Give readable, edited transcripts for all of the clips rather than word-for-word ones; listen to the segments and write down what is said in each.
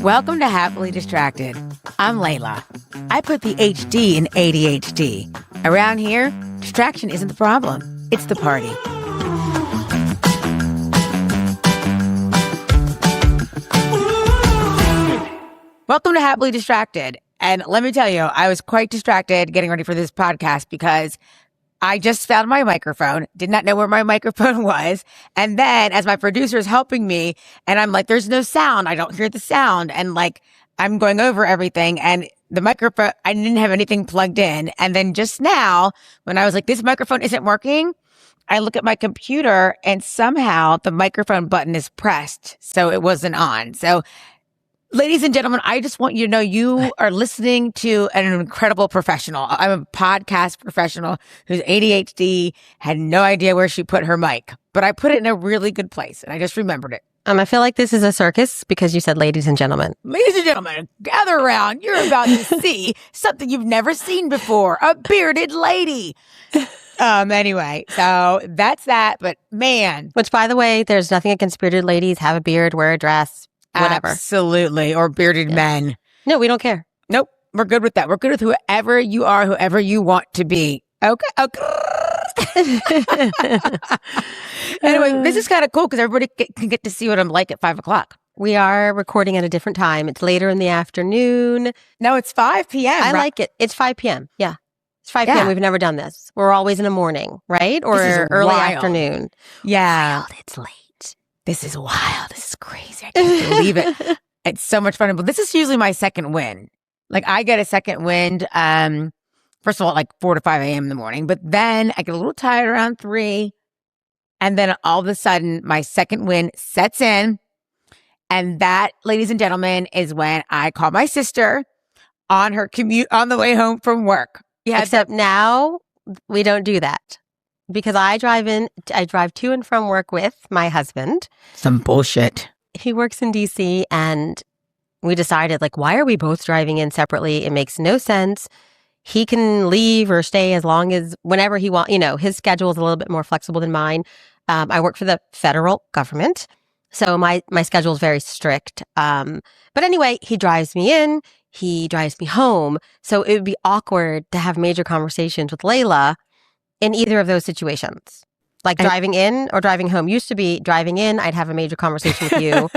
Welcome to Happily Distracted. I'm Leyla. I put the HD in ADHD. Around here, distraction isn't the problem. It's the party. Welcome to Happily Distracted. And let me tell you, I was quite distracted getting ready for this podcast because I just found my microphone, did not know where my microphone was. And then as my producer is helping me and I'm like, there's no sound. I don't hear the sound. And like, I'm going over everything and the microphone, I didn't have anything plugged in. And then just now when I was like, this microphone isn't working, I look at my computer and somehow the microphone button is pressed. So it wasn't on. So ladies and gentlemen, I just want you to know you are listening to an incredible professional. I'm a podcast professional whose ADHD had no idea where she put her mic, but I put it in a really good place and I just remembered it. I feel like this is a circus because you said ladies and gentlemen. Ladies and gentlemen, gather around. You're about to see something you've never seen before, a bearded lady. Anyway, so that's that, but man. Which, by the way, there's nothing against bearded ladies. Have a beard, wear a dress. Whatever. Absolutely. Or bearded men. No, we don't care. Nope. We're good with that. We're good with whoever you are, whoever you want to be. Okay. Anyway, this is kind of cool because everybody can get to see what I'm like at 5:00. We are recording at a different time. It's later in the afternoon. No, it's 5 p.m. I like it. It's 5 p.m. Yeah. It's 5 p.m. We've never done this. We're always in the morning, right? Or early afternoon. Yeah. Wild. It's late. This is wild. This is crazy. I can't believe it. It's so much fun. But this is usually my second wind. Like I get a second wind, first of all, at like 4 to 5 a.m. in the morning. But then I get a little tired around 3. And then all of a sudden, my second wind sets in. And that, ladies and gentlemen, is when I call my sister on her commute on the way home from work. Yeah, except now we don't do that. Because I drive to and from work with my husband. Some bullshit. He works in DC and we decided, like, why are we both driving in separately? It makes no sense. He can leave or stay as long as whenever he wants. You know, his schedule is a little bit more flexible than mine. I work for the federal government, so my schedule is very strict. But anyway, he drives me in, he drives me home. So it would be awkward to have major conversations with Leyla in either of those situations. Like driving in or driving home. Used to be driving in, I'd have a major conversation with you.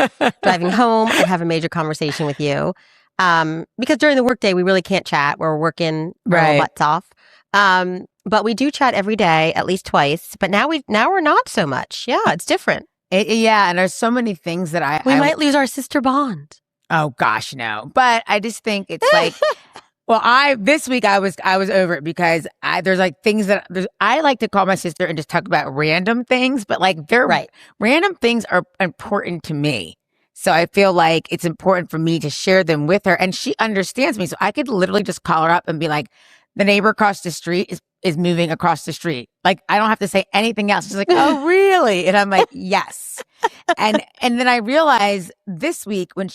Driving home, I'd have a major conversation with you. Because during the workday, we really can't chat. We're working our butts off. But we do chat every day, at least twice. But now we're not so much. Yeah, it's different. And there's so many things that we might lose our sister bond. Oh gosh, no. But I just think it's like, well, this week I was over it because there's like things that I like to call my sister and just talk about random things, but like random things are important to me. So I feel like it's important for me to share them with her and she understands me. So I could literally just call her up and be like, the neighbor across the street is moving across the street. Like, I don't have to say anything else. She's like, oh, really? And I'm like, yes. And then I realized this week when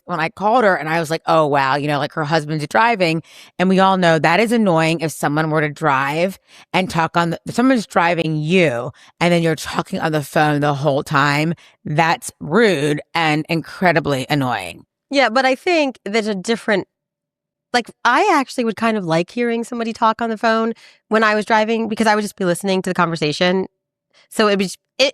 I called her and I was like, oh, wow, like her husband's driving. And we all know that is annoying if someone were to drive and talk someone's driving you and then you're talking on the phone the whole time. That's rude and incredibly annoying. Yeah, but I think there's a different, like, I actually would kind of like hearing somebody talk on the phone when I was driving because I would just be listening to the conversation. So it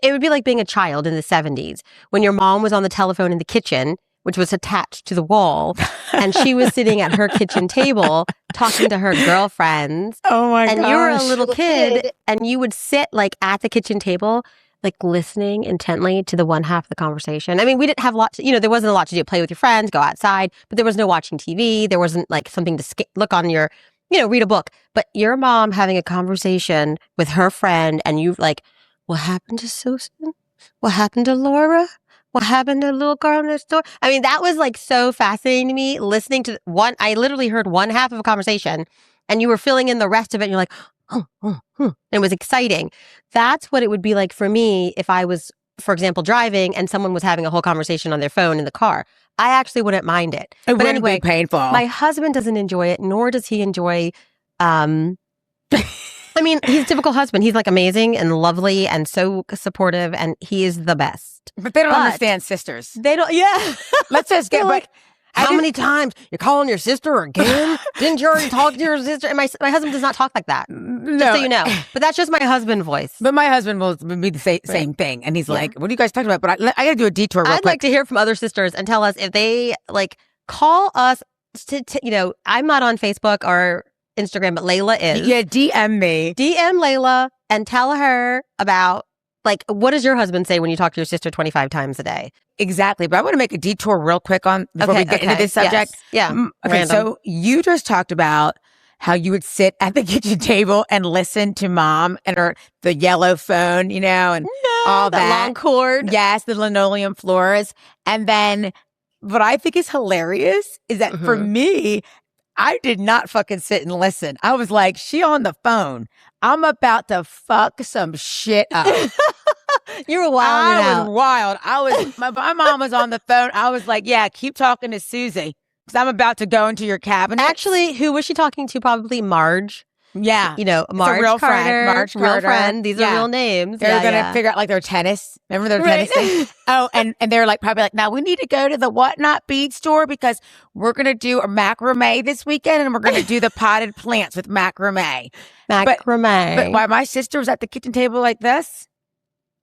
would be like being a child in the 70s when your mom was on the telephone in the kitchen, which was attached to the wall, and she was sitting at her kitchen table talking to her girlfriends. Oh my gosh. And you were a little kid and you would sit like at the kitchen table, like listening intently to the one half of the conversation. I mean, we didn't have lots, there wasn't a lot to do. Play with your friends, go outside, but there was no watching TV. There wasn't like something to look on your, read a book. But your mom having a conversation with her friend and you like, what happened to Susan? What happened to Laura? What happened to the little girl next door? I mean, that was like so fascinating to me listening to I literally heard one half of a conversation and you were filling in the rest of it and you're like, and it was exciting. That's what it would be like for me if I was, for example, driving and someone was having a whole conversation on their phone in the car. I actually wouldn't mind it. It wouldn't be painful. My husband doesn't enjoy it, nor does he enjoy I mean, he's a typical husband. He's like amazing and lovely and so supportive, and he is the best. But they don't understand sisters. They don't. Yeah. Let's just get. How many times? You're calling your sister again? Didn't you already talk to your sister? And my husband does not talk like that. No. Just so you know. But that's just my husband voice. But my husband will be the same thing. And he's like, what are you guys talking about? But I got to do a detour real quick. I'd like to hear from other sisters and tell us if they like call us to I'm not on Facebook or Instagram, but Leyla is. Yeah, DM me. DM Leyla and tell her about, like, what does your husband say when you talk to your sister 25 times a day? Exactly. But I want to make a detour real quick before we get into this subject. Yes. Yeah. Okay, Random. So you just talked about how you would sit at the kitchen table and listen to mom and the yellow phone, and all that. Long cord. Yes, the linoleum floors. And then what I think is hilarious is that for me, I did not fucking sit and listen. I was like, she on the phone. I'm about to fuck some shit up. You were wild. I was wild. My mom was on the phone. I was like, yeah, keep talking to Susie because I'm about to go into your cabinet. Actually, who was she talking to? Probably Marge. Yeah. Marge real Carter. Friend. Marge Carter. Real friend. These are real names. They're going to figure out like their tennis. Remember their tennis thing? Oh, and they're like probably like, now we need to go to the Whatnot bead store because we're going to do a macrame this weekend and we're going to do the potted plants with macrame. Macrame. But while my sister was at the kitchen table like this,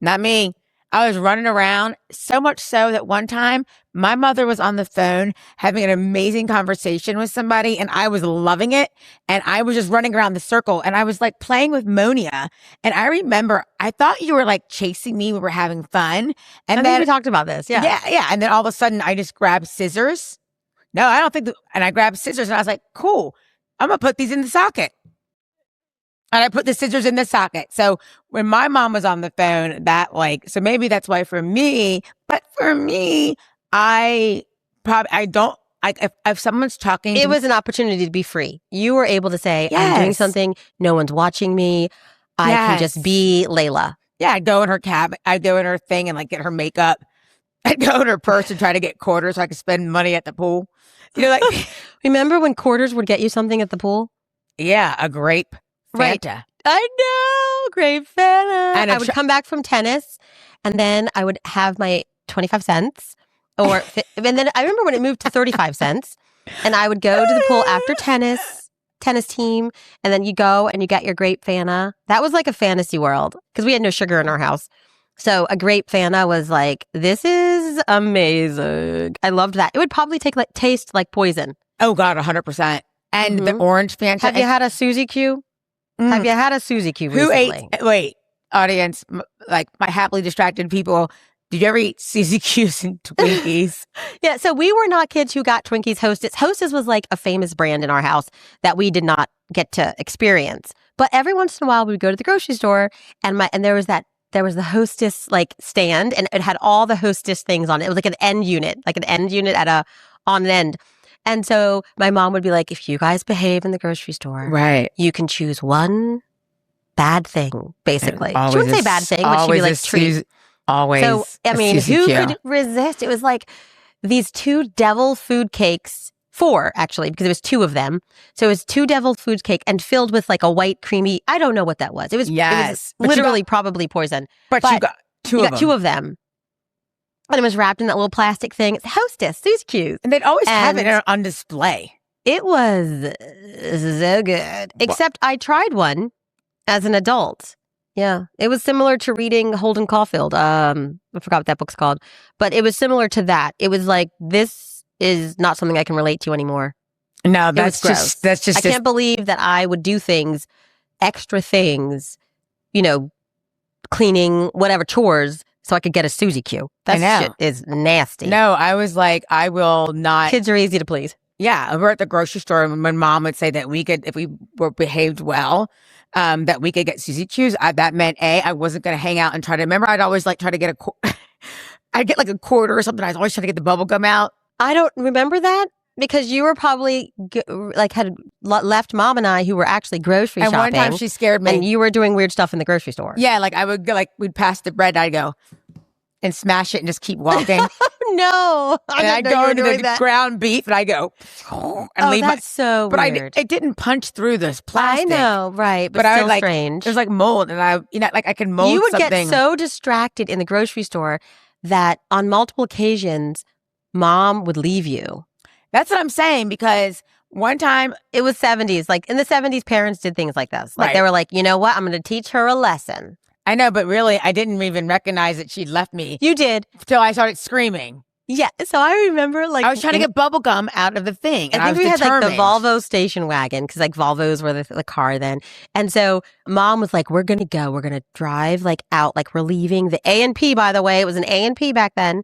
not me. I was running around so much so that one time my mother was on the phone having an amazing conversation with somebody and I was loving it. And I was just running around the circle and I was like playing with Monya. And I remember I thought you were like chasing me. We were having fun. And then we talked about this. Yeah. Yeah. And then all of a sudden I just grabbed scissors. No, I don't think. And I grabbed scissors and I was like, cool, I'm going to put these in the socket. And I put the scissors in the socket. So when my mom was on the phone, so maybe that's why for me, but for me, if someone's talking. It was an opportunity to be free. You were able to say, I'm doing something. No one's watching me. I can just be Leyla. Yeah. I'd go in her cabinet. I'd go in her thing and like get her makeup. I'd go in her purse and try to get quarters so I could spend money at the pool. Remember when quarters would get you something at the pool? Yeah. A grape. Fanta. Right. I know. Great Fanta. And I would come back from tennis and then I would have my 25 cents and then I remember when it moved to 35 cents and I would go to the pool after tennis team. And then you go and you get your grape Fanta. That was like a fantasy world because we had no sugar in our house. So a grape Fanta was like, this is amazing. I loved that. It would probably taste like poison. Oh God, 100%. And the orange Fanta. Have you had a Suzy Q? Have you had a Suzy Q recently? Wait, audience, like my happily distracted people, did you ever eat Suzy Q's and Twinkies? Yeah, so we were not kids who got Twinkies. Hostess was like a famous brand in our house that we did not get to experience. But every once in a while we would go to the grocery store and there was the Hostess like stand and it had all the Hostess things on it. It was like an end unit on an end. And so my mom would be like, if you guys behave in the grocery store, right, you can choose one bad thing, basically. She wouldn't say bad thing, but she'd be like, treat. Always. So, I mean, who could resist? It was like these 2 devil food cakes, 4 actually, because it was 2 of them. So it was 2 devil food cake and filled with like a white creamy, I don't know what that was. It was literally probably poison. But you got 2 of them. 2 of them. And it was wrapped in that little plastic thing. It's Hostess, Suzy Q's. And they'd always have it on display. It was so good. Except I tried one as an adult. Yeah. It was similar to reading Holden Caulfield. I forgot what that book's called. But it was similar to that. It was like, this is not something I can relate to anymore. No, that's just I can't believe that I would do extra things, cleaning, whatever, chores, so I could get a Suzy Q. That shit is nasty. No, I was like, I will not. Kids are easy to please. Yeah, we're at the grocery store, and when mom would say that we could, if we were behaved well, that we could get Suzy Q's, that meant I wasn't going to hang out and try to, remember, I'd always like try to get I'd get like a quarter or something. I was always trying to get the bubble gum out. I don't remember that because you were probably had left mom and I who were actually grocery shopping. And one time she scared me. And you were doing weird stuff in the grocery store. Yeah, like I would go, we'd pass the bread and I'd go and smash it and just keep walking. No. And I'd go into the ground beef and I'd go and leave that's so weird. But it didn't punch through this plastic. I know, right. But still strange. There's like mold and I could mold something. You would get so distracted in the grocery store that on multiple occasions, mom would leave you. That's what I'm saying, because one time, It was 70s. Like in the 70s, parents did things like this. Like Right. they were like, you know what? I'm going to teach her a lesson. I know, but really, I didn't even recognize that she'd left me You did. until I started screaming. Yeah. So I remember like I was trying to get bubble gum out of the thing. And I think we had like the determined. Volvo station wagon because like Volvos were the car then. And so mom was like, we're going to go. We're going to drive like out. Like we're leaving the A&P, by the way. It was an A&P back then.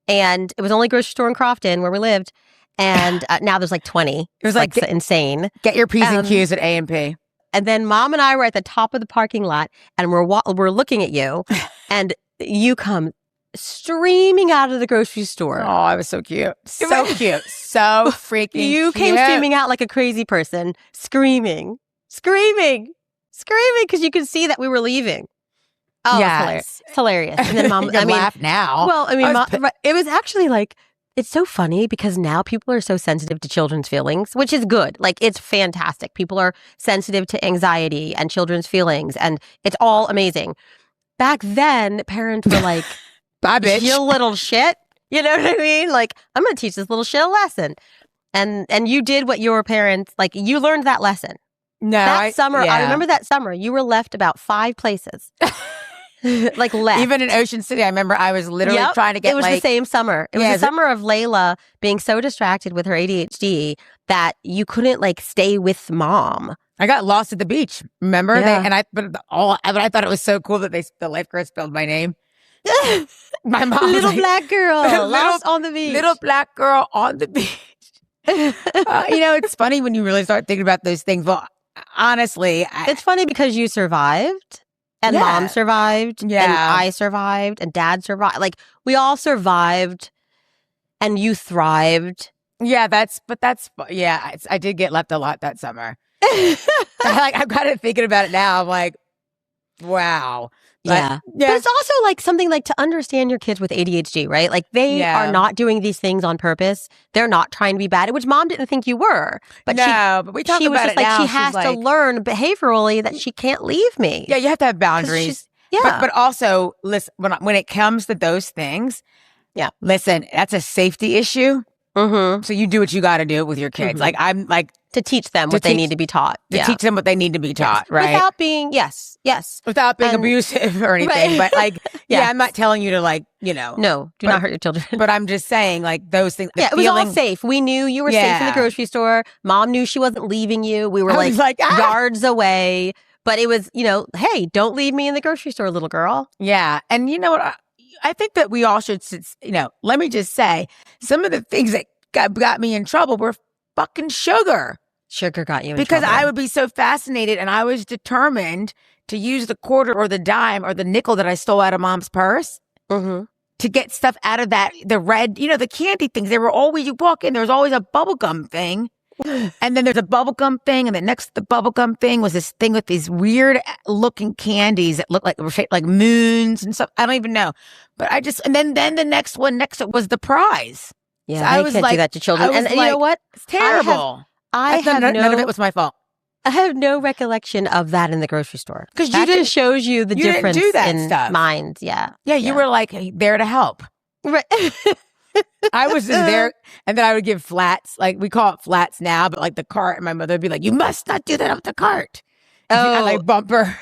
And it was only grocery store in Crofton where we lived. And now there's like 20. It was like insane. Get your P's and Q's at A&P. And then mom and I were at the top of the parking lot and we're looking at you and you come streaming out of the grocery store. Oh, I was so cute. So cute. So freaking You came streaming out like a crazy person, screaming because you could see that we were leaving. Oh, Yes. it's hilarious. And then mom, You can laugh now. well, I mean, it was actually like, it's so funny because now people are so sensitive to children's feelings, which is good. Like, it's fantastic. People are sensitive to anxiety and children's feelings, and it's all amazing. Back then, parents were like, bye, bitch. you little shit. You know what I mean? Like, I'm going to teach this little shit a lesson. And you did what your parents, like, you learned that lesson. No, That summer, I remember that summer, you were left about 5 places. Like left. Even in Ocean City, I remember I was literally trying to get. It was the same summer. It was the summer of Leyla being so distracted with her ADHD that you couldn't like stay with mom. I got lost at the beach. Remember? Yeah. But I thought it was so cool that the lifeguard spelled my name. My mom was Little like, black girl lost on the beach. Little black girl on the beach. It's funny when you really start thinking about those things. Well, honestly, it's funny because you survived. And mom survived, and I survived, and dad survived. Like, we all survived, and you thrived. Yeah, I did get left a lot that summer. I'm kind of thinking about it now. I'm like, wow. But it's also like something like to understand your kids with ADHD, right? Like they are not doing these things on purpose. They're not trying to be bad, which mom didn't think you were. But but we talk she was about just it like, now. she has to learn behaviorally that she can't leave me. Yeah, you have to have boundaries. But also, listen, when it comes to those things, listen, that's a safety issue. Mm-hmm. So you do what you got to do with your kids. Mm-hmm. Like I'm like to teach them what they need to be taught. To teach them what they need to be taught, right? Without being without being abusive or anything. Right. But like, I'm not telling you to no, do not hurt your children. But I'm just saying, like those things. It was all safe. We knew you were safe in the grocery store. Mom knew she wasn't leaving you. We were like yards away. But it was, hey, don't leave me in the grocery store, little girl. Yeah, and you know what? I think that we all should, let me just say, some of the things that got me in trouble were fucking sugar. Sugar got you in because trouble. I would be so fascinated, and I was determined to use the quarter or the dime or the nickel that I stole out of mom's purse to get stuff out of that, the red, the candy things. They were always, you walk in, there was always a bubblegum thing. And then there's a bubblegum thing, and then next to the bubblegum thing was this thing with these weird looking candies that looked like were shaped like moons and stuff. I don't even know. But and then the next one next to it was the prize. Yeah, so I can't do that to children. And you know what? It's terrible. None of it was my fault. I have no recollection of that in the grocery store. Because that just shows you the difference in stuff. minds. Yeah. Yeah, you were like there to help. Right. I was just there, and then I would give flats. Like we call it flats now, but like the cart, and my mother would be like, "You must not do that with the cart." I like bumper.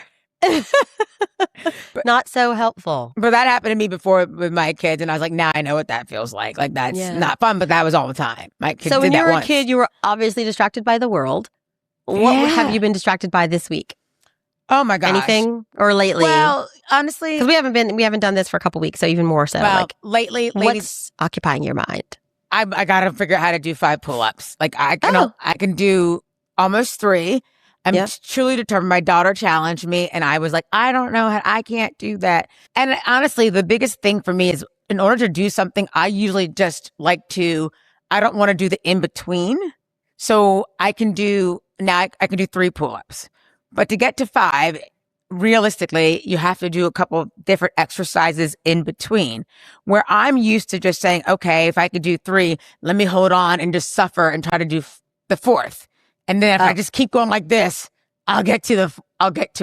Not so helpful. But that happened to me before with my kids, and I was like, now I know what that feels like. Like that's not fun, but that was all the time. My kids. So when did you were once. a kid, you were obviously distracted by the world. What have you been distracted by this week? Oh my gosh. Anything or lately? Well, honestly, because we haven't done this for a couple weeks, so even more so. Well, like lately, what's occupying your mind? I got to figure out how to do 5 pull-ups. Like I can do almost 3. I'm truly determined. My daughter challenged me, and I was like, I don't know how, I can't do that. And honestly, the biggest thing for me is in order to do something, I usually just I don't want to do the in-between. So I can do 3 pull-ups. But to get to 5, realistically, you have to do a couple different exercises in between, where I'm used to just saying, okay, if I could do 3, let me hold on and just suffer and try to do the 4th. And then if I just keep going like this, I'll get to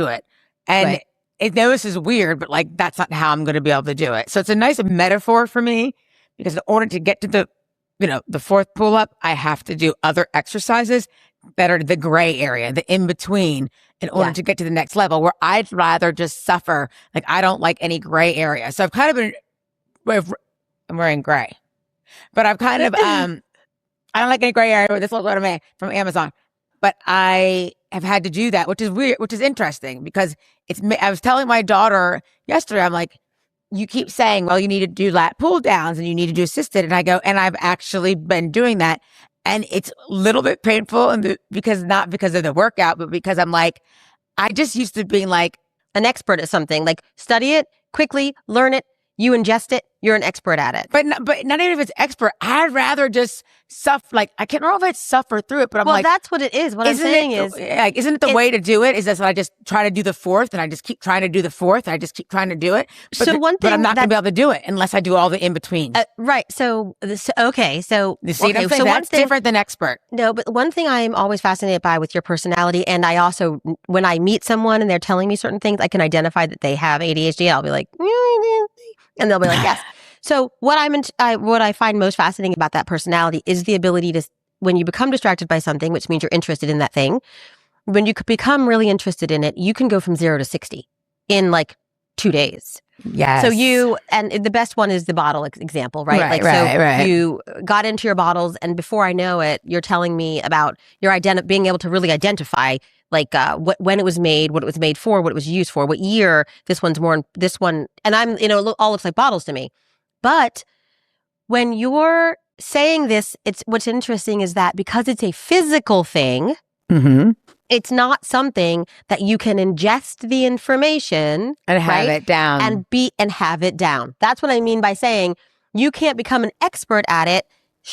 it. And this is weird, but like, that's not how I'm going to be able to do it. So it's a nice metaphor for me, because in order to get to the fourth pull up, I have to do other exercises that are the gray area, the in between, in order to get to the next level, where I'd rather just suffer. Like, I don't like any gray area. So I've kind of been, I'm wearing gray, but I've kind of, I don't like any gray area. This looks like me from Amazon, but I have had to do that, which is weird, which is interesting because I was telling my daughter yesterday, I'm like, you keep saying, well, you need to do lat pull downs and you need to do assisted. And I go, and I've actually been doing that. And it's a little bit painful not because of the workout, but because I'm like, I just used to being like an expert at something, like study it quickly, learn it, you ingest it, you're an expert at it. But not even if it's expert, I'd rather just suffer. Like, I can't remember if I'd suffer through it, but I'm like, that's what it is. What I'm saying is, like, isn't it the way to do it? Is that I just try to do the fourth and I just keep trying to do the fourth and I just keep trying to do it. But but I'm not going to be able to do it unless I do all the in between. Right. So okay. So you see what I'm saying? That's different than expert. No, but one thing I'm always fascinated by with your personality, and I also, when I meet someone and they're telling me certain things, I can identify that they have ADHD. I'll be like, and they'll be like, yes. So what I find most fascinating about that personality is the ability to, when you become distracted by something, which means you're interested in that thing, when you become really interested in it, you can go from 0 to 60 in like 2 days. Yes. So and the best one is the bottle example, right? Right. You got into your bottles, and before I know it, you're telling me about your being able to really identify like when it was made, what it was made for, what it was used for, what year this one, and I'm, all looks like bottles to me. But when you're saying this, what's interesting is that because it's a physical thing, it's not something that you can ingest the information and have it down and have it down. That's what I mean by saying you can't become an expert at it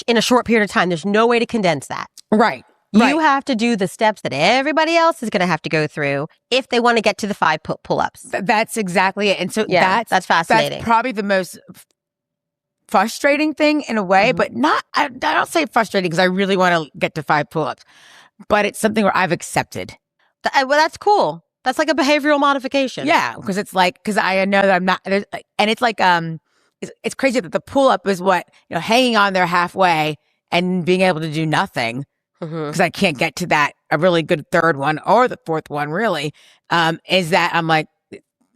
in a short period of time. There's no way to condense that. Right. You have to do the steps that everybody else is going to have to go through if they want to get to the 5 pull-ups. That's exactly it. And so that's fascinating. That's probably the most frustrating thing in a way, but I don't say frustrating because I really want to get to 5 pull-ups, but it's something where I've accepted. Well, that's cool. That's like a behavioral modification. Yeah, because it's like, because I know that I'm not, and it's like, it's crazy that the pull-up is what, hanging on there halfway and being able to do nothing because I can't get to that, a really good third one or the fourth one really, is that I'm like,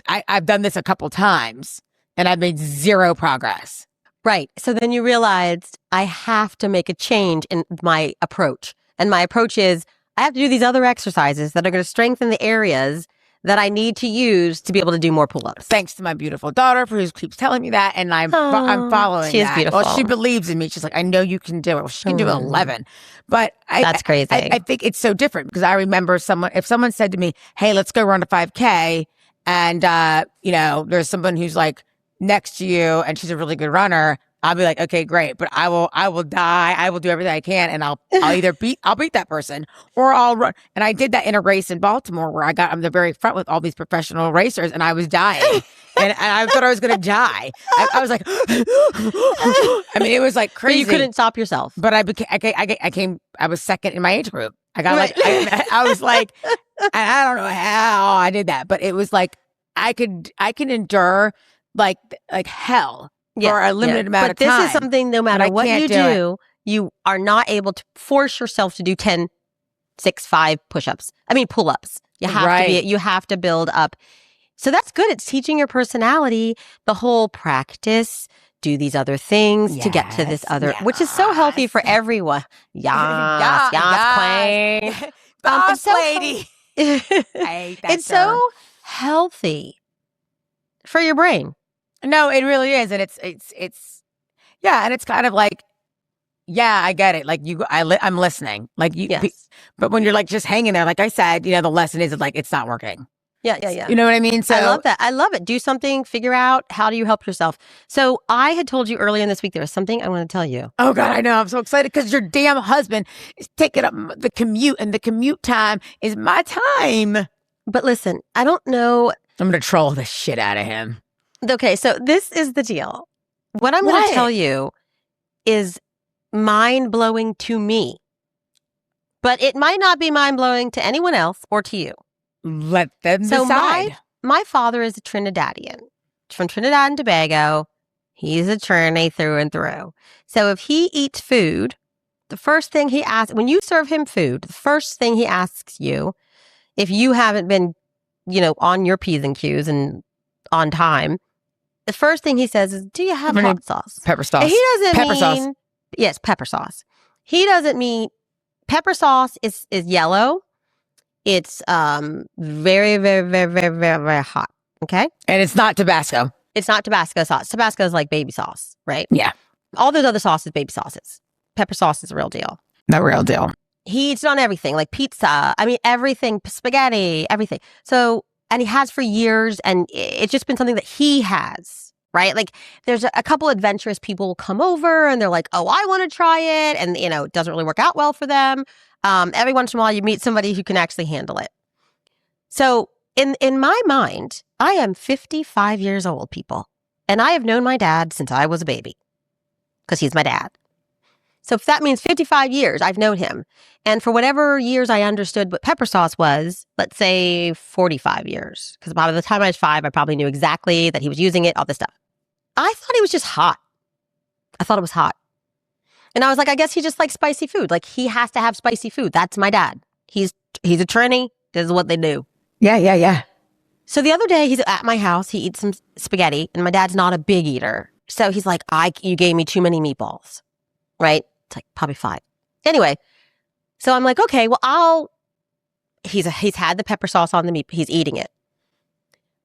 I've done this a couple times and I've made zero progress. Right. So then you realized I have to make a change in my approach. And my approach is I have to do these other exercises that are going to strengthen the areas that I need to use to be able to do more pull-ups. Thanks to my beautiful daughter who keeps telling me that, and I'm following she is that. Beautiful. Well, she believes in me. She's like, I know you can do it. Well, she can do 11. But that's crazy. I think it's so different because I remember if someone said to me, hey, let's go run a 5K, and there's someone who's like next to you and she's a really good runner, I'll be like, okay, great, but I will die. I will do everything I can, and I'll either beat that person or I'll run. And I did that in a race in Baltimore where I got on the very front with all these professional racers, and I was dying, and I thought I was going to die. I was like, I mean, it was like crazy. But you couldn't stop yourself. But I was second in my age group. I got like, I was like, I don't know how I did that, but it was like I can endure like hell. For a limited amount of time. But this is something, no matter what you do, you are not able to force yourself to do 10, 6, 5 push-ups. I mean, pull-ups. You have to build up. So that's good. It's teaching your personality the whole practice, do these other things to get to this other, which is so healthy for everyone. Yes, queen. Boss lady. I hate that it's so healthy for your brain. No, it really is. And it's and it's kind of like, I get it. Like I'm listening. Like but when you're like just hanging there, like I said, the lesson is like, it's not working. Yeah. You know what I mean? So I love that. I love it. Do something, figure out how do you help yourself. So I had told you earlier in this week, there was something I want to tell you. Oh God, I know. I'm so excited because your damn husband is taking up the commute, and the commute time is my time. But listen, I don't know. I'm going to troll the shit out of him. Okay, so this is the deal. What I'm going to tell you is mind-blowing to me, but it might not be mind-blowing to anyone else or to you. Let them decide. My father is a Trinidadian. He's from Trinidad and Tobago. He's a Trini through and through. So if he eats food, the first thing he asks, when you serve him food, the first thing he asks you, if you haven't been, on your P's and Q's and on time, the first thing he says is, do you have hot sauce? Pepper sauce. And he doesn't pepper mean, sauce. Yes, pepper sauce. He doesn't mean, pepper sauce is yellow. It's very, very, very, very, very, very hot. Okay? And it's not Tabasco. It's not Tabasco sauce. Tabasco is like baby sauce, right? Yeah. All those other sauces, baby sauces. Pepper sauce is a real deal. The real deal. He eats it on everything, like pizza. I mean, everything, spaghetti, everything. So, and he has for years, and it's just been something that he has, right? Like, there's a couple adventurous people will come over, and they're like, oh, I want to try it. And, it doesn't really work out well for them. Every once in a while, you meet somebody who can actually handle it. So, in my mind, I am 55 years old, people. And I have known my dad since I was a baby. Because he's my dad. So if that means 55 years, I've known him. And for whatever years I understood what pepper sauce was, let's say 45 years. Because by the time I was 5, I probably knew exactly that he was using it, all this stuff. I thought he was just hot. I thought it was hot. And I was like, I guess he just likes spicy food. Like, he has to have spicy food. That's my dad. He's a Trini. This is what they do. Yeah. So the other day, he's at my house. He eats some spaghetti. And my dad's not a big eater. So he's like, you gave me too many meatballs. Right? It's like probably 5. Anyway, so I'm like, okay, well, he's had the pepper sauce on the meat. He's eating it.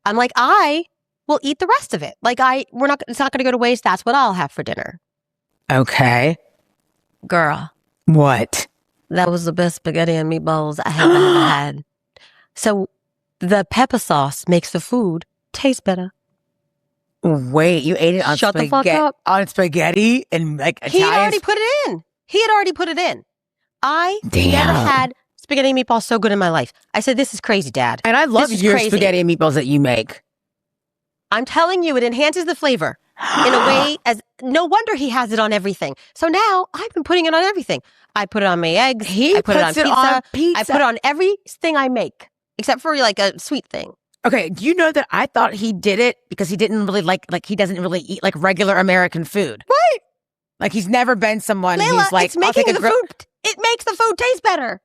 I'm like, I will eat the rest of it. Like, it's not going to go to waste. That's what I'll have for dinner. Okay. Girl. What? That was the best spaghetti and meatballs I have ever had. So the pepper sauce makes the food taste better. Wait, you ate it on Shut the fuck up. On spaghetti and like He had already put it in. I never had spaghetti and meatballs so good in my life. I said, this is crazy, Dad. And I love your spaghetti and meatballs that you make. I'm telling you, it enhances the flavor in a way as no wonder he has it on everything. So now I've been putting it on everything. I put it on my eggs. I put it on pizza. I put it on everything I make, except for like a sweet thing. Okay, do you know that I thought he did it because he didn't really like he doesn't really eat like regular American food. Right. Like, he's never been someone Leyla, who's like, it's making the food. It makes the food taste better.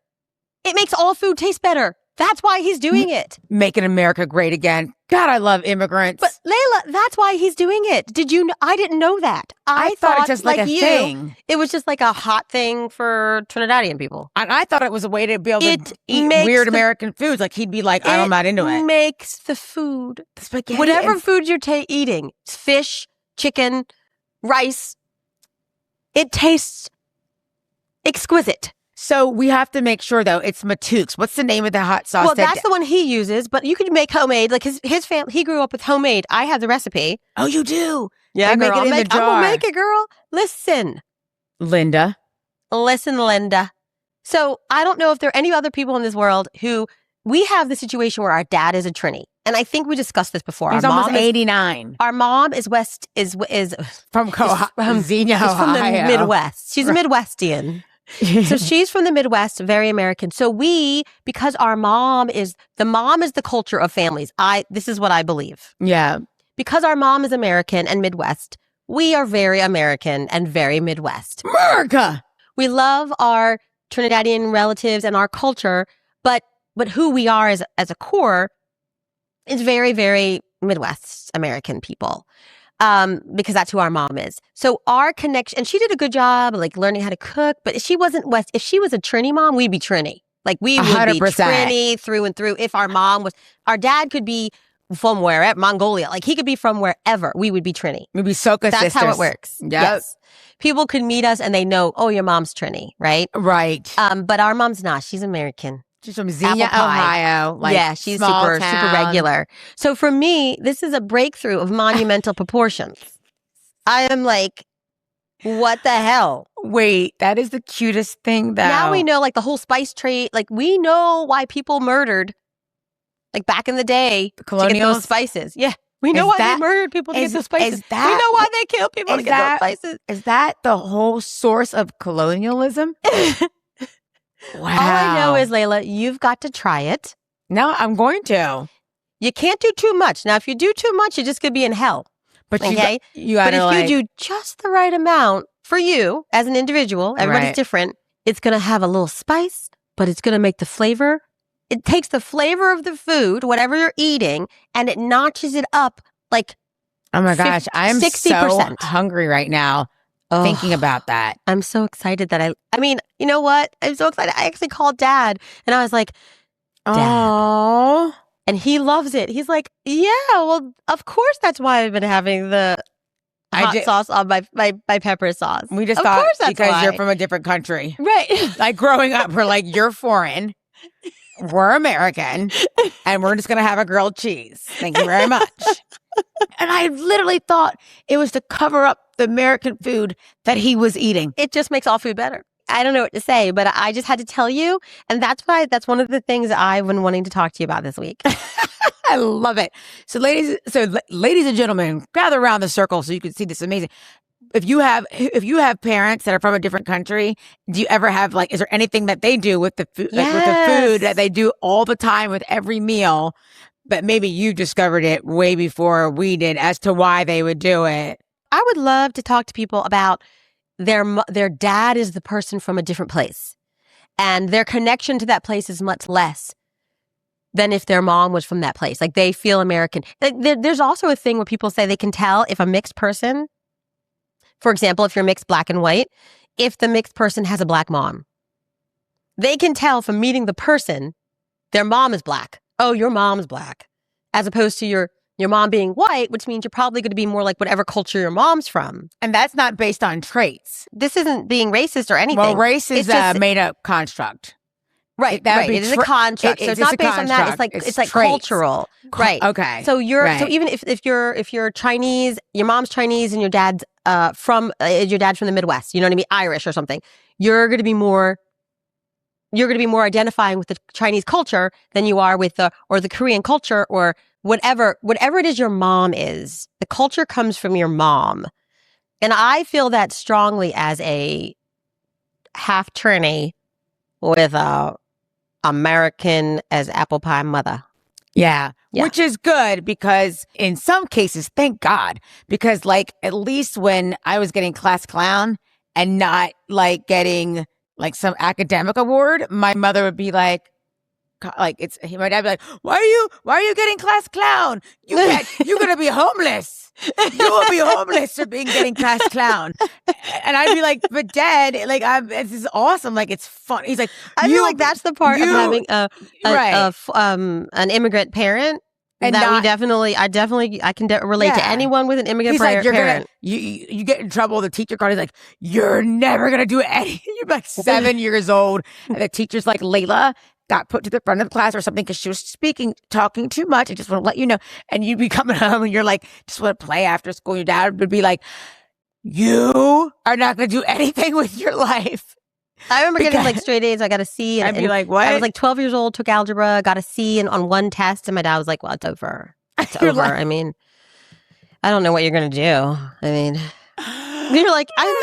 It makes all food taste better. That's why he's doing it. Making America great again. God, I love immigrants. But Leyla, that's why he's doing it. Did you know? I didn't know that. I thought it's just like a thing. It was just like a hot thing for Trinidadian people. And I thought it was a way to be able to eat weird American foods. Like, he'd be like, I'm not into it. It makes the food. The spaghetti. Whatever food you're eating, fish, chicken, rice, it tastes exquisite. So we have to make sure, though, it's Matook's. What's the name of the hot sauce? Well, that's the one he uses, but you can make homemade. Like, his family, he grew up with homemade. I have the recipe. Oh, you do? Yeah, girl. I'm going to make it, girl. Listen, Linda. So I don't know if there are any other people in this world who we have the situation where our dad is a Trini. And I think we discussed this before. He's almost 89. Our mom is from Xenia, Ohio. From the Midwest. She's a Midwestian. So she's from the Midwest, very American. So because our mom is the culture of families. This is what I believe. Yeah. Because our mom is American and Midwest, we are very American and very Midwest. America! We love our Trinidadian relatives and our culture, but who we are as a core is very, very Midwest American people. Because that's who our mom is. So our connection, and she did a good job like learning how to cook, but if she wasn't West, if she was a Trini mom, we'd be Trini. Like, we would 100%. Be Trini through and through. If our dad could be from wherever, Mongolia, like he could be from wherever, we would be Trini. We'd be Soka sisters. That's how it works. Yep. Yes. People could meet us and they know, oh, your mom's Trini, right? Right. But our mom's not. She's American. She's from Xenia, Ohio. Like, yeah, she's super regular. So for me, this is a breakthrough of monumental proportions. I am like, what the hell? Wait, that is the cutest thing, though. Now we know, like, the whole spice trade. Like, we know why people murdered, like, back in the day, the colonials? To get those spices. Yeah. We know why they murdered people to get those spices. We know why they killed people to get those spices. Is that the whole source of colonialism? Wow. All I know is, Leyla, you've got to try it. No, I'm going to. You can't do too much. Now, if you do too much, you're just going to be in hell. But okay? you But gotta if you do just the right amount for you as an individual, everybody's different, it's going to have a little spice, but it's going to make the flavor. It takes the flavor of the food, whatever you're eating, and it notches it up like oh my gosh, I'm 60%. so hungry right now thinking about that. I'm so excited that I mean, you know what? I'm so excited. I actually called Dad and I was like, Dad. Oh. And he loves it. He's like, yeah, well, of course that's why I've been having the hot sauce on my pepper sauce. We just of thought course that's because why. you're from a different country. Right. Like growing up, we're like, you're foreign. We're American. And we're just going to have a grilled cheese. Thank you very much. And I literally thought it was to cover up the American food that he was eating. It just makes all food better. I don't know what to say, but I just had to tell you. And that's one of the things I've been wanting to talk to you about this week. I love it. So ladies and gentlemen, gather around the circle so you can see this amazing. If you have parents that are from a different country, do you ever have is there anything that they do with the food, yes. with the food that they do all the time with every meal, but maybe you discovered it way before we did as to why they would do it? I would love to talk to people about their dad is the person from a different place, and their connection to that place is much less than if their mom was from that place. Like they feel American. There's also a thing where people say they can tell if a mixed person, for example, if you're mixed black and white, if the mixed person has a black mom, they can tell from meeting the person, their mom is black. Oh, your mom's black. As opposed to your mom being white, which means you're probably going to be more like whatever culture your mom's from. And that's not based on traits. This isn't being racist or anything. Well, race is a made-up construct. Right. It is a construct. So it's not based on that. It's like traits. Cultural. Right. Okay. So so even if you're Chinese, your mom's Chinese and your dad's from the Midwest, you know what I mean, Irish or something, you're going to be more identifying with the Chinese culture than you are with the Korean culture or whatever it is your mom is. The culture comes from your mom. And I feel that strongly as a half Trini with a American as apple pie mother. Yeah. Which is good because in some cases, thank God, because at least when I was getting class clown and not getting some academic award, my mother would be my dad would be like, why are you getting class clown? You're gonna be homeless. You will be homeless for getting class clown. And I'd be like, but Dad, this is awesome. It's fun. He's like, I feel like that's the part of having an immigrant parent. And that I can relate to anyone with an immigrant parent. You get in trouble. The teacher called. He's like, you're never gonna do anything. You're 7 years old, and the teacher's like, Leyla got put to the front of the class or something because she was talking too much. I just want to let you know. And you'd be coming home and you're like, just want to play after school. Your dad would be like, you are not going to do anything with your life. I remember getting straight A's. I got a C. I'd be like, what? I was 12 years old, took algebra, got a C on one test. And my dad was like, well, it's over. It's over. I mean, I don't know what you're going to do. I mean, you're like, I'm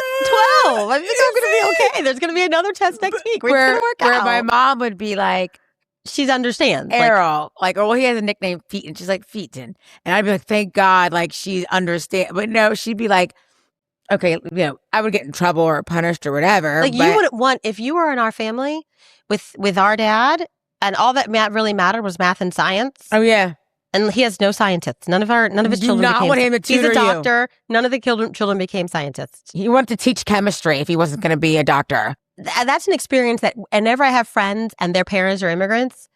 12. I think I'm going to be okay. There's going to be another test next week. It's going to work out. Where my mom would be like, she understands. Errol. He has a nickname, Feeton. She's like, Feeton. And I'd be like, thank God, she understands. But no, she'd be like, okay, I would get in trouble or punished or whatever. You wouldn't want, if you were in our family with our dad, and all that really mattered was math and science. Oh, yeah. And he has no scientists. None of his children not want him to tutor. He's a doctor. None of the children became scientists. He wanted to teach chemistry if he wasn't going to be a doctor. That's an experience that whenever I have friends and their parents are immigrants,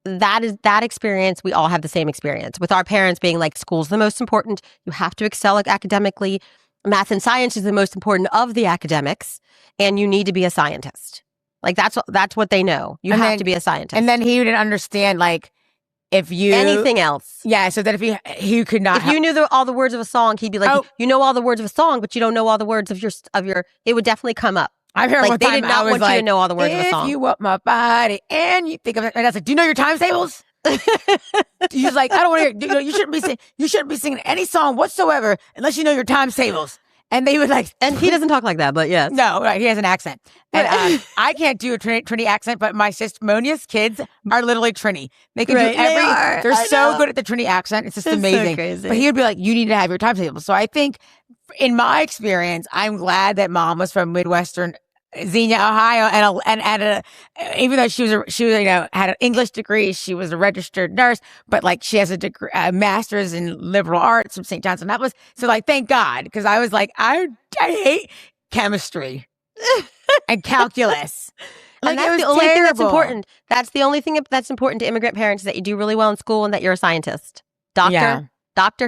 that experience, we all have the same experience. With our parents being like, school's the most important. You have to excel academically. Math and science is the most important of the academics. And you need to be a scientist. That's what they know. You have to be a scientist. And then he didn't understand if you anything else. Yeah, so that if he could not you knew all the words of a song, he'd be like, you know all the words of a song, but you don't know all the words of your it would definitely come up. I've heard one time they did not want you to know all the words of a song. If you want my body and you think of it, and I was like, do you know your times tables? He's like, I don't want to hear. You shouldn't be singing any song whatsoever unless you know your times tables. And they would like, And he doesn't talk like that, but yes. no, right, he has an accent. And I can't do a Trini accent, but my sister, Monya's kids are literally Trini. They can do every, they're so good at the Trini accent. It's just amazing. So crazy. But he would be like, you need to have your timetable. So I think in my experience, I'm glad that mom was from Midwestern Xenia, Ohio, and even though she was had an English degree, she was a registered nurse, but like she has a degree, a master's in liberal arts from St. John's, and that was so like thank God, because I was like I hate chemistry and calculus. And that's the only thing that's important. That's the only thing that's important to immigrant parents, is that you do really well in school and that you're a scientist, doctor,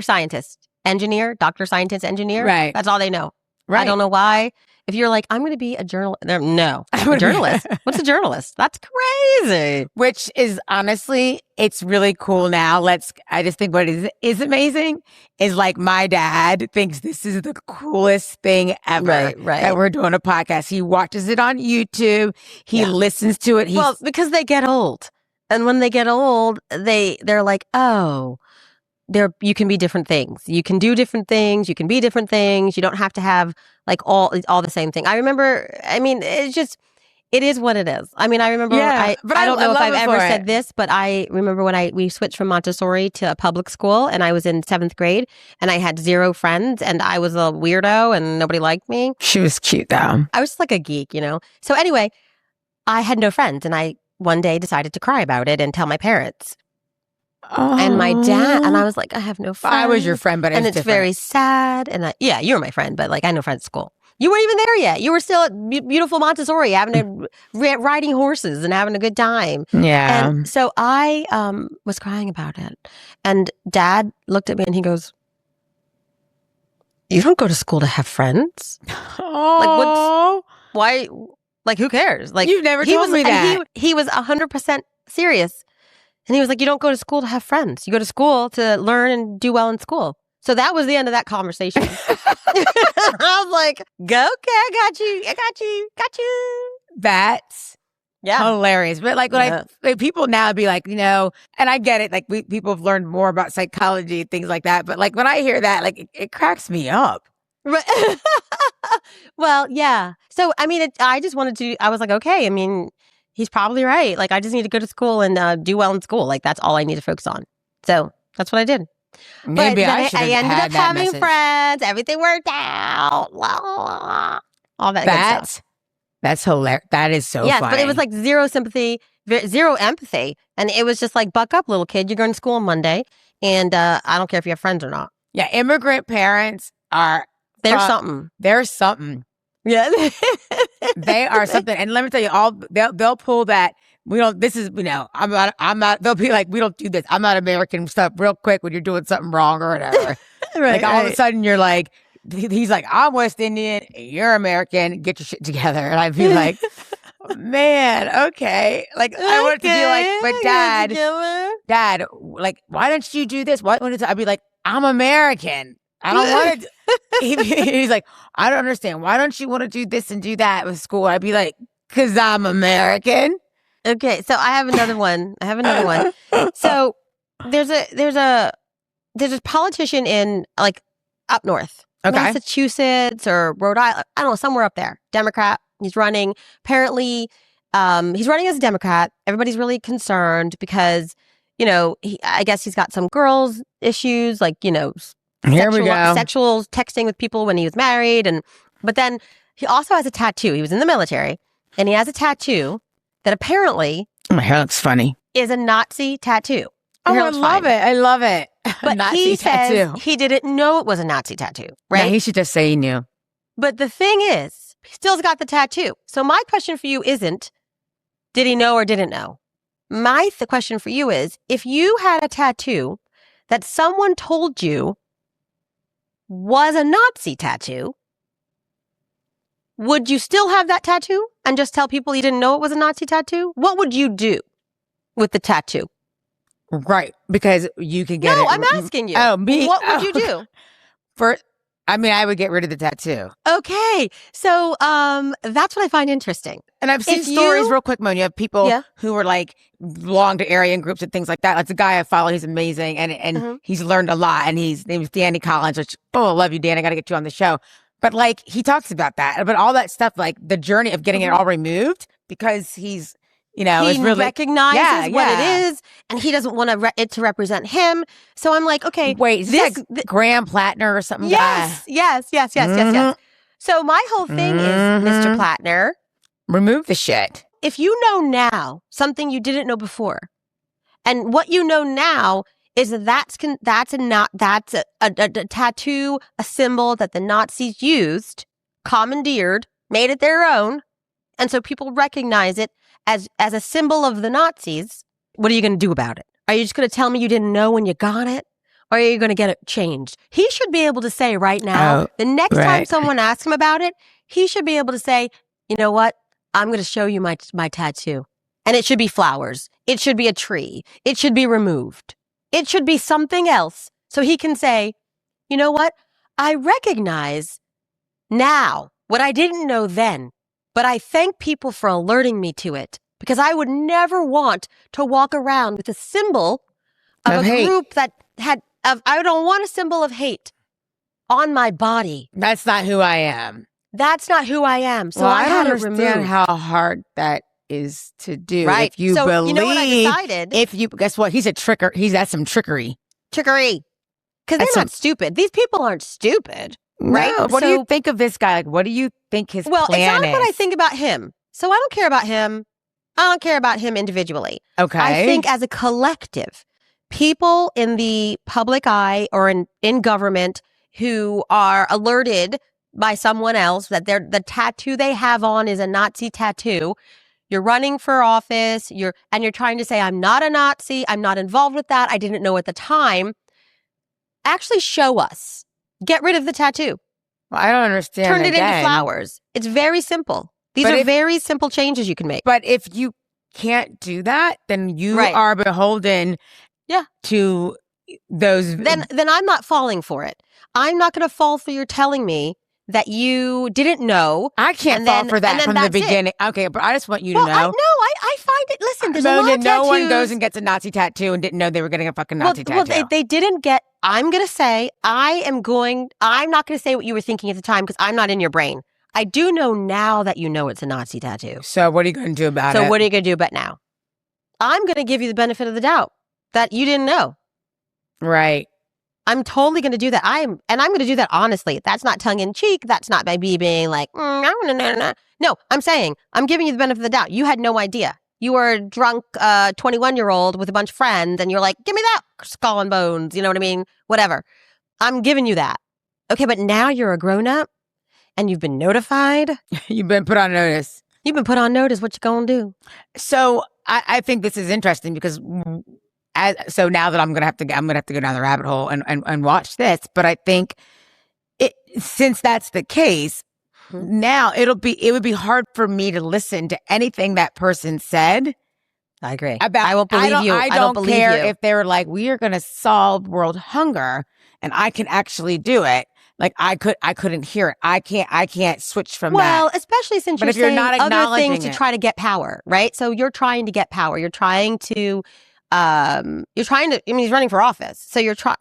scientist, engineer, doctor, scientist, engineer. Right. That's all they know. Right. I don't know why. If you're like, I'm going to be a journalist. No, a journalist. What's a journalist? That's crazy. Which is honestly, it's really cool now. I just think what is amazing is like my dad thinks this is the coolest thing ever. Right. That we're doing a podcast. He watches it on YouTube. He listens to it. Well, because they get old. And when they get old, they're like, oh, you can be different things. You can do different things. You can be different things. You don't have to have like all the same thing. I remember, I mean, it is what it is. I mean, I remember, I don't know if I've ever said this, but I remember when we switched from Montessori to a public school and I was in 7th grade and I had 0 friends and I was a weirdo and nobody liked me. She was cute though. I was just like a geek, you know? So anyway, I had no friends and I one day decided to cry about it and tell my parents. Oh. And my dad, and I was like, I have no friends. I was your friend, but it's different. Very sad. And you were my friend, but like I had no friends at school. You weren't even there yet. You were still at beautiful Montessori, riding horses and having a good time. Yeah. And so I was crying about it, and Dad looked at me and he goes, "You don't go to school to have friends. Oh, why? Like who cares? Like you've never told me that." He was 100% serious. And he was like, you don't go to school to have friends. You go to school to learn and do well in school. So that was the end of that conversation. I was like, go, okay, I got you. That's hilarious. But like when people now be like, and I get it, like people have learned more about psychology and things like that. But like when I hear that, like it cracks me up. Right. Well, yeah. So, I mean, I was like, okay, I mean, he's probably right. Like, I just need to go to school and do well in school. Like, that's all I need to focus on. So that's what I did. Maybe but I ended up having message. friends. Everything worked out. All that good stuff. That's hilarious. That is so funny. But it was like 0 sympathy, 0 empathy. And it was just like, buck up, little kid. You're going to school on Monday. And I don't care if you have friends or not. Yeah, immigrant parents are... They're something. They're something. Yeah. They are something. And let me tell you, they'll pull that. We don't, this is, I'm not, they'll be like, we don't do this. I'm not American stuff real quick when you're doing something wrong or whatever. Like all of a sudden you're like, he's like, I'm West Indian, you're American, get your shit together. And I'd be like, man, okay. Like I want to be like, but dad, like, why don't you do this? I'd be like, I'm American. I don't want to. He's like, I don't understand. Why don't you want to do this and do that with school? I'd be like, because I'm American. Okay, so I have another one. So there's a politician in like up north, Massachusetts or Rhode Island. I don't know, somewhere up there. Democrat. He's running. Apparently, he's running as a Democrat. Everybody's really concerned because I guess he's got some girls issues, like sexual texting with people when he was married, but then he also has a tattoo. He was in the military, and he has a tattoo that apparently my hair looks funny. Is a Nazi tattoo. Oh, I love it. But Nazi tattoo. Says he didn't know it was a Nazi tattoo, right? Yeah, he should just say he knew. But the thing is, he still's got the tattoo. So my question for you isn't, did he know or didn't know? My question for you is, if you had a tattoo that someone told you was a Nazi tattoo, would you still have that tattoo and just tell people you didn't know it was a Nazi tattoo? What would you do with the tattoo? Right, because you could get it. No, I'm asking you. Oh, me? What would you do? I would get rid of the tattoo. Okay, so that's what I find interesting. And I've seen stories, real quick, Monya, of people who were like belong to Aryan groups and things like that. Like the guy I follow, he's amazing, and he's learned a lot. And his name is Danny Collins. Which I love you, Dan. I got to get you on the show. But like he talks about that, but all that stuff, like the journey of getting it all removed because he's, he is really recognizes what it is, and he doesn't want it to represent him. So I'm like, okay, wait, this like Graham Plattner or something? Yes. So my whole thing is, Mr. Plattner, remove the shit. If you know now something you didn't know before, and what you know now is that's a tattoo, a symbol that the Nazis used, commandeered, made it their own, and so people recognize it as a symbol of the Nazis. What are you going to do about it? Are you just going to tell me you didn't know when you got it? Or are you going to get it changed? He should be able to say right now, the next time someone asks him about it, he should be able to say, you know what? I'm going to show you my tattoo. And it should be flowers. It should be a tree. It should be removed. It should be something else. So he can say, you know what? I recognize now what I didn't know then, but I thank people for alerting me to it, because I would never want to walk around with a symbol of a group that I don't want a symbol of hate on my body. That's not who I am. That's not who I am. So I had to remove. How hard that is to do. Right. If you believe, you know what I decided? Guess what? He's a tricker. That's some trickery. Trickery. Because they're not stupid. These people aren't stupid. Right. No, what do you think of this guy? Like, what do you think his plan is? Well, it's not what I think about him. So I don't care about him. I don't care about him individually. Okay. I think as a collective, people in the public eye or in government who are alerted by someone else that the tattoo they have on is a Nazi tattoo. You're running for office. You're trying to say, I'm not a Nazi. I'm not involved with that. I didn't know at the time. Actually show us. Get rid of the tattoo. Well, I don't understand. Turn it into flowers. It's very simple. These are very simple changes you can make. But if you can't do that, then you are beholden to those. Then I'm not falling for it. I'm not going to fall for your telling me that you didn't know. I can't fall for that from the beginning. Okay, but I just want you to know. I find it, listen, there's a lot of tattoos. No one goes and gets a Nazi tattoo and didn't know they were getting a fucking Nazi tattoo. Well, they didn't get, I'm going to say, I'm not going to say what you were thinking at the time because I'm not in your brain. I do know now that you know it's a Nazi tattoo. So what are you going to do about it? So what are you going to do about now? I'm going to give you the benefit of the doubt that you didn't know. Right. I'm totally going to do that. I'm going to do that honestly. That's not tongue in cheek. That's not by me being like, no, I'm saying, I'm giving you the benefit of the doubt. You had no idea. You were a drunk 21-year-old with a bunch of friends and you're like, give me that skull and bones. You know what I mean? Whatever. I'm giving you that. Okay, but now you're a grown-up and you've been notified. You've been put on notice. You've been put on notice. What you going to do? So I think this is interesting because so now that I'm gonna have to go down the rabbit hole and watch this, but I think since that's the case, now it would be hard for me to listen to anything that person said. I agree. I won't believe you. I don't care if they were like, we are gonna solve world hunger, and I can actually do it. Like I couldn't hear it. I can't switch from that. Well, especially since you're saying other things to try to get power, right? So you're trying to get power. You're trying to. I mean, he's running for office. So you're trying,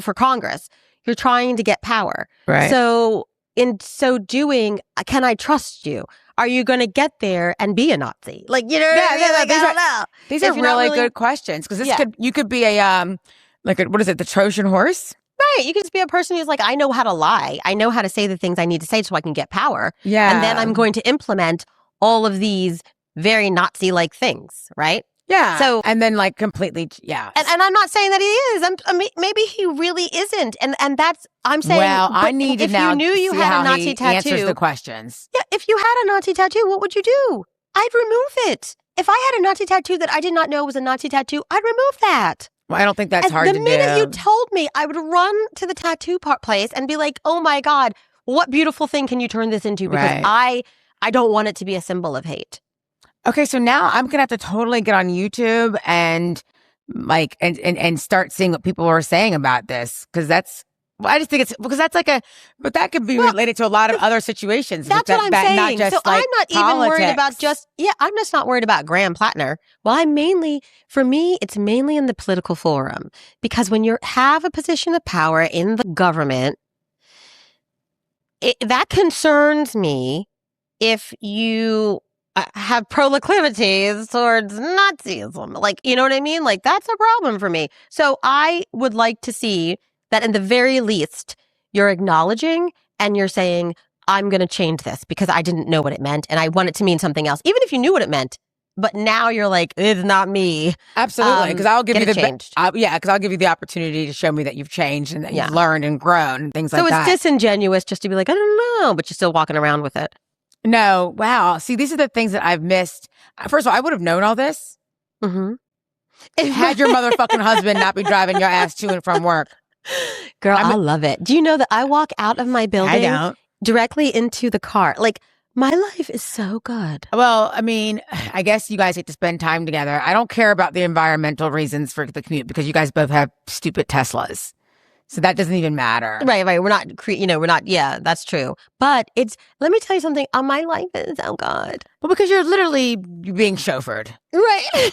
for Congress, you're trying to get power. Right. So in so doing, can I trust you? Are you going to get there and be a Nazi? Like, you know, these are really good questions. Cause you could be what is it? The Trojan horse? Right. You could just be a person who's like, I know how to lie. I know how to say the things I need to say so I can get power. Yeah. And then I'm going to implement all of these very Nazi-like things. Right. Yeah. So and then completely, yeah. And I'm not saying that he is. Maybe he really isn't. And that's I'm saying. Well, I need to now. If you knew you had a Nazi tattoo, answers the questions. Yeah. If you had a Nazi tattoo, what would you do? I'd remove it. If I had a Nazi tattoo that I did not know was a Nazi tattoo, I'd remove that. Well, I don't think that's hard to do. The minute you told me, I would run to the tattoo place and be like, "Oh my God, what beautiful thing can you turn this into?" Because I don't want it to be a symbol of hate. Okay, so now I'm gonna have to totally get on YouTube and and start seeing what people are saying about this because I just think it's because that's but that could be related to a lot of other situations. That's what I'm saying. Not just so I'm not politics. even worried about I'm just not worried about Graham Plattner. Well, for me, it's mainly in the political forum because when you have a position of power in the government, that concerns me if you have proclivities towards Nazism. Like, you know what I mean? Like, that's a problem for me. So I would like to see that in the very least, you're acknowledging and you're saying, I'm going to change this because I didn't know what it meant and I want it to mean something else, even if you knew what it meant. But now you're like, it's not me. Absolutely, because I'll give you changed. because I'll give you the opportunity to show me that you've changed and that you've learned and grown and things like that. So it's disingenuous just to be like, I don't know, but you're still walking around with it. No, wow. See, these are the things that I've missed. First of all, I would have known all this had your motherfucking husband not be driving your ass to and from work. Girl, I love it. Do you know that I walk out of my building directly into the car? Like, my life is so good. Well, I mean, I guess you guys get to spend time together. I don't care about the environmental reasons for the commute because you guys both have stupid Teslas. So that doesn't even matter. Right. We're not, that's true. But let me tell you something. My life is so good. Well, because you're literally being chauffeured. Right.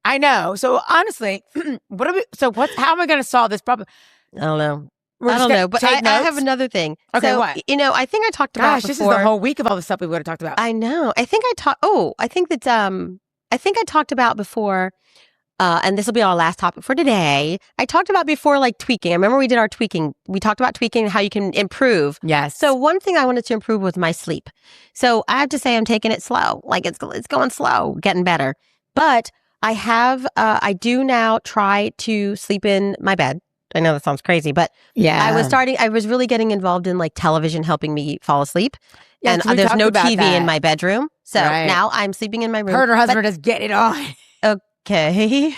I know. So honestly, how am I going to solve this problem? I don't know. But I have another thing. Okay, so, what? I think I talked about before. This is the whole week of all the stuff we would have talked about. I know. I think I talked about before, and this will be our last topic for today. I talked about before, like tweaking. I remember we did our tweaking. We talked about tweaking and how you can improve. Yes. So one thing I wanted to improve was my sleep. So I have to say I'm taking it slow. Like it's going slow, getting better. But I do now try to sleep in my bed. I know that sounds crazy, but yeah, I was really getting involved in like television helping me fall asleep. Yeah, and there's no TV in my bedroom. So now I'm sleeping in my room. Her husband just get it on. Okay.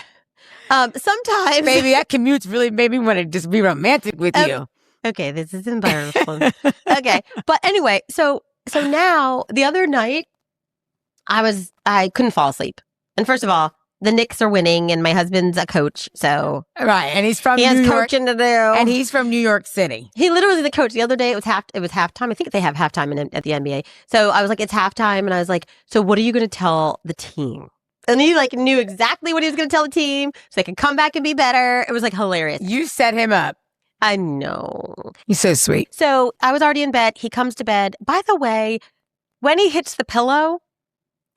Sometimes. Baby, that commute's really made me want to just be romantic with you. Okay, this is embarrassing. Okay. But anyway, so now the other night I couldn't fall asleep. And first of all, the Knicks are winning, and my husband's a coach, so and he's from New York. He has coaching to do, and he's from New York City. He literally the coach. The other day it was halftime. I think they have halftime at the NBA. So I was like, it's halftime, and I was like, so what are you going to tell the team? And he like knew exactly what he was going to tell the team, so they could come back and be better. It was like hilarious. You set him up. I know. He's so sweet. So I was already in bed. He comes to bed. By the way, when he hits the pillow.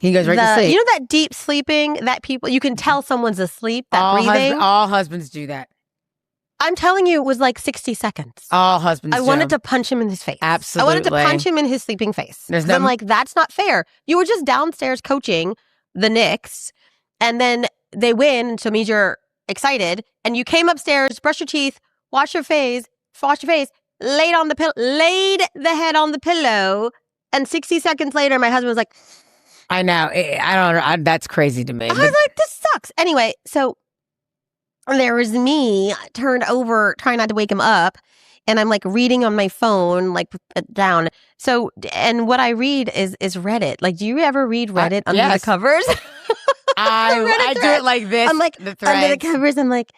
He goes right to sleep. You know that deep sleeping that you can tell someone's asleep, that breathing? All husbands do that. I'm telling you, it was like 60 seconds. All husbands do. I wanted to punch him in his face. Absolutely. I wanted to punch him in his sleeping face. I'm like, that's not fair. You were just downstairs coaching the Knicks, and then they win, so it means you're excited, and you came upstairs, brushed your teeth, washed your face, laid the head on the pillow, and 60 seconds later, my husband was like... I know. I don't know. That's crazy to me. I was like, this sucks. Anyway, so there was me turned over, trying not to wake him up. And I'm like reading on my phone, like down. So, and what I read is Reddit. Like, do you ever read Reddit under the covers? I do it like this. I'm like, under the covers, I'm like.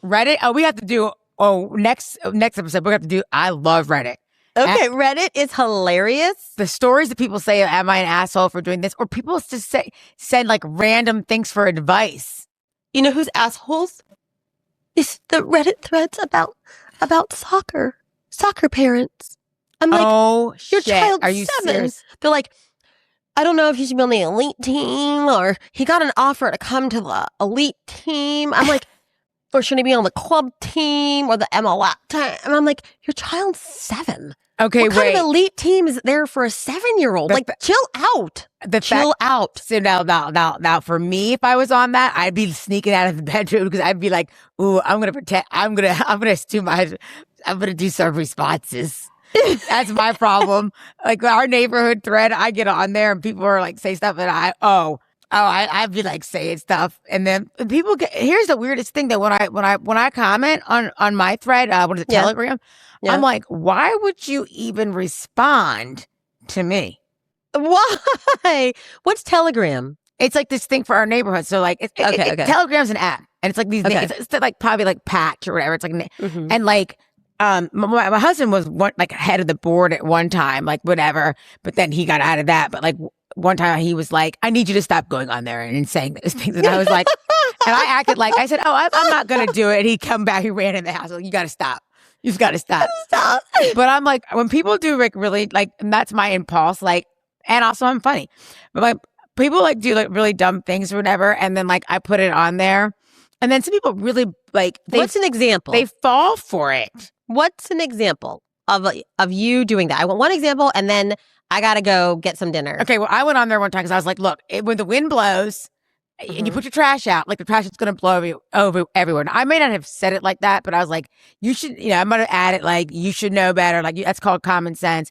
Reddit? Oh, we have to do, next episode, we have to do, I love Reddit. Okay, Reddit is hilarious. The stories that people say, am I an asshole for doing this? Or people just send like random things for advice. You know who's assholes? It's the Reddit threads about soccer parents. I'm like, your child's 7. Serious? They're like, I don't know if he should be on the elite team or he got an offer to come to the elite team. I'm like, or should he be on the club team or the MLS team? And I'm like, your child's 7. Okay, what kind of elite team is there for a 7-year-old? Like, chill out. Chill out. So now, for me, if I was on that, I'd be sneaking out of the bedroom because I'd be like, "Ooh, I'm gonna do some responses." That's my problem. Like our neighborhood thread, I get on there and people are like say stuff, and I'd be like saying stuff, and then people here's the weirdest thing that when I comment on my thread, what is it, Telegram? Yeah. I'm like, why would you even respond to me? Why? What's Telegram? It's like this thing for our neighborhood. So like, Telegram's an app, and it's like these. It's like probably like Patch or whatever. It's like, and like, my husband was like head of the board at one time, like whatever. But then he got out of that. But like one time he was like, I need you to stop going on there and saying those things. And I was like, and I acted like I said, I'm not gonna do it. And he come back, he ran in the house. Like, you got to stop. You've got to stop. Stop. But I'm like, when people do like really like, and that's my impulse, like, and also I'm funny, but like people like do like really dumb things or whatever, and then like I put it on there, and then some people really like. What's an example? They fall for it. What's an example of you doing that? I want one example, and then I gotta go get some dinner. Okay, well, I went on there one time because I was like, look, when the wind blows and you put your trash out, like the trash is going to blow over everywhere. Now, I may not have said it like that, but I was like, you should, I'm going to add it like, you should know better. Like, that's called common sense.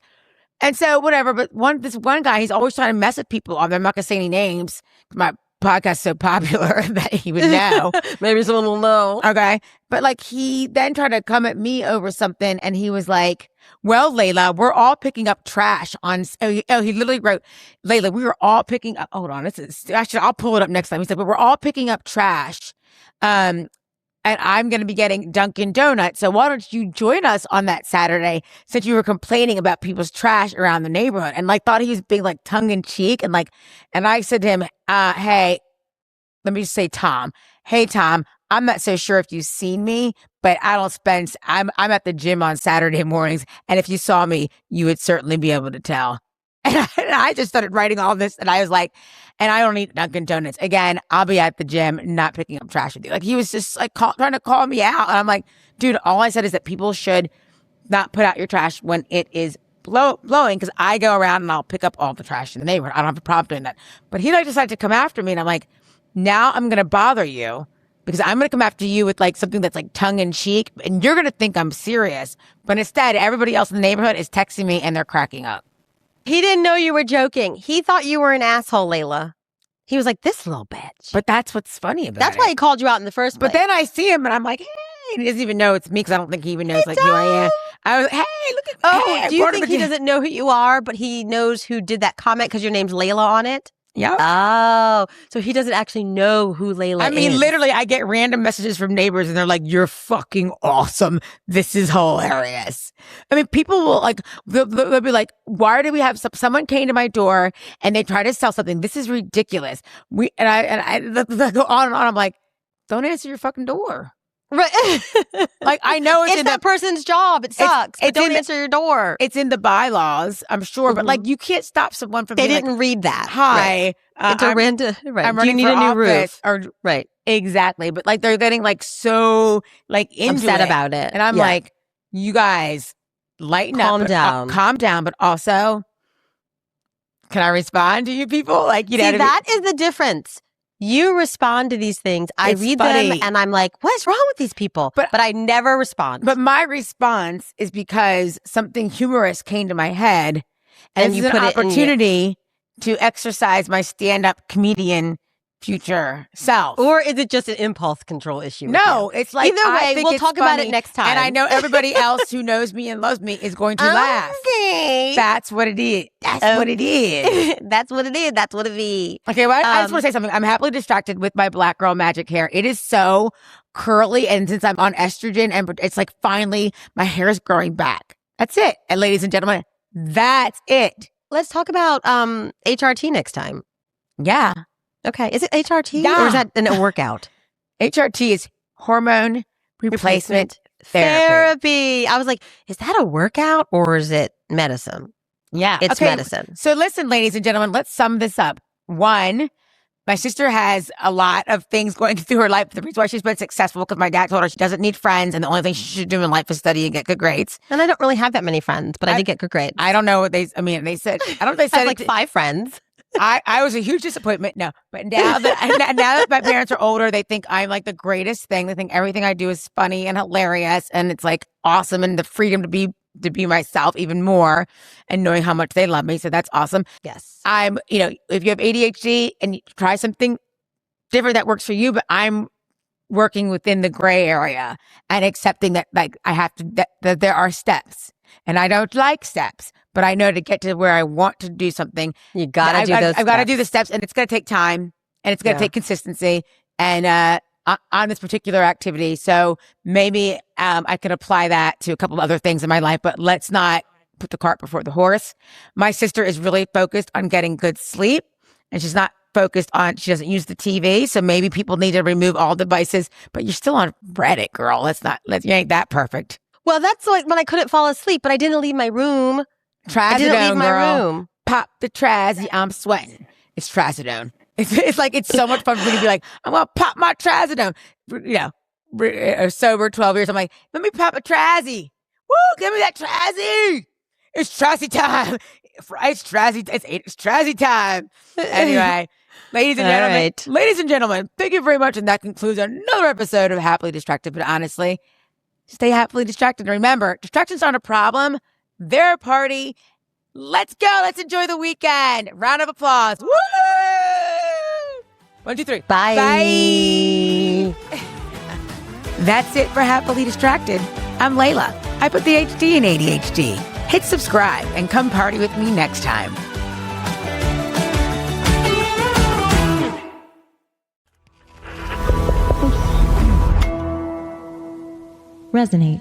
And so, whatever. But this one guy, he's always trying to mess with people on there. I'm not going to say any names. My podcast is so popular that he would know. Maybe someone will know. Okay. But like, he then tried to come at me over something, and he was like, well, Leyla, we're all picking up trash on. He literally wrote, Leyla, we were all picking up. Hold on, I'll pull it up next time. He said, but we're all picking up trash, and I'm going to be getting Dunkin' Donuts. So why don't you join us on that Saturday? Since you were complaining about people's trash around the neighborhood, and like thought he was being like tongue in cheek, and I said to him, hey, let me just say, Tom. Hey, Tom. I'm not so sure if you've seen me, but I'm at the gym on Saturday mornings, and if you saw me, you would certainly be able to tell. And I just started writing all this, and I was like, and I don't eat Dunkin' Donuts. Again, I'll be at the gym, not picking up trash with you. Like, he was just like trying to call me out. And I'm like, dude, all I said is that people should not put out your trash when it is blowing, because I go around and I'll pick up all the trash in the neighborhood. I don't have a problem doing that. But he decided to come after me, and I'm like, now I'm going to bother you. Because I'm going to come after you with like something that's like tongue in cheek, and you're going to think I'm serious. But instead, everybody else in the neighborhood is texting me and they're cracking up. He didn't know you were joking. He thought you were an asshole, Leyla. He was like, this little bitch. But that's what's funny about it. That's why he called you out in the first place. But then I see him and I'm like, hey, he doesn't even know it's me, because I don't think he even knows like who I am. I was, hey, look at Oh, do you think he doesn't know who you are, but he knows who did that comment because your name's Leyla on it? Yeah. Oh, so he doesn't actually know who Leyla is. I mean, literally, I get random messages from neighbors and they're like, you're fucking awesome. This is hilarious. I mean, people will like, they'll be like, why do we have someone came to my door and they try to sell something? This is ridiculous. They go on and on. I'm like, don't answer your fucking door. Right. Like, I know it's in that person's job. It sucks. But don't answer your door. It's in the bylaws, I'm sure, but like, you can't stop someone from. They didn't read that. Hi, right. It's a random. Right. I'm running. Do you need a new roof? Or right. Exactly. But like, they're getting like so like upset about it, and I'm like, you guys, lighten up, calm down. But also, can I respond to you people? Like, you know, that is the difference. You respond to these things. I read them and I'm like, what's wrong with these people? But I never respond. But my response is because something humorous came to my head, and you put an opportunity to exercise my stand-up comedian future self. Or is it just an impulse control issue? No, it's like, either way, we'll talk about it next time. And I know everybody else who knows me and loves me is going to laugh. Okay. That's what it is. That's what it is. That's what it is. That's what it is. Okay, well, I just want to say something. I'm happily distracted with my black girl magic hair. It is so curly, and since I'm on estrogen, and it's like finally my hair is growing back. That's it. And ladies and gentlemen, that's it. Let's talk about HRT next time. Yeah. Okay. Is it HRT or is that a workout? HRT is hormone replacement therapy. I was like, is that a workout or is it medicine? Yeah. It's medicine. So listen, ladies and gentlemen, let's sum this up. One, my sister has a lot of things going through her life. The reason why she's been successful, because my dad told her she doesn't need friends, and the only thing she should do in life is study and get good grades. And I don't really have that many friends, but I did get good grades. I don't know what they said, I have like 5 friends. I was a huge disappointment. No, but now that my parents are older, they think I'm like the greatest thing. They think everything I do is funny and hilarious, and it's like awesome, and the freedom to be myself even more, and knowing how much they love me. So that's awesome. Yes. If you have ADHD and you try something different that works for you, but I'm working within the gray area and accepting that like I have to, that there are steps, and I don't like steps. But I know to get to where I want to do something, you got to do those steps. I've got to do the steps, and it's going to take time, and it's going to take consistency, and on this particular activity. So maybe I could apply that to a couple of other things in my life, but let's not put the cart before the horse. My sister is really focused on getting good sleep, and she's not focused on, she doesn't use the TV. So maybe people need to remove all devices, but you're still on Reddit, girl. You ain't that perfect. Well, that's like when I couldn't fall asleep, but I didn't leave my room. Trazodone, I didn't leave my girl. room. Pop the Trazzy, I'm sweating. It's Trazodone. It's like, it's so much fun for me to be like, I'm going to pop my Trazodone. You know, sober 12 years. I'm like, let me pop a Trazzy. Woo, give me that Trazzy. It's Trazzy time. It's Trazzy time. Anyway, ladies and gentlemen, thank you very much. And that concludes another episode of Happily Distracted. But honestly, stay happily distracted. And remember, distractions aren't a problem. They're a party. Let's go. Let's enjoy the weekend. Round of applause. Woo! 1, 2, 3. Bye. Bye. That's it for Happily Distracted. I'm Leyla. I put the HD in ADHD. Hit subscribe and come party with me next time. Resonate.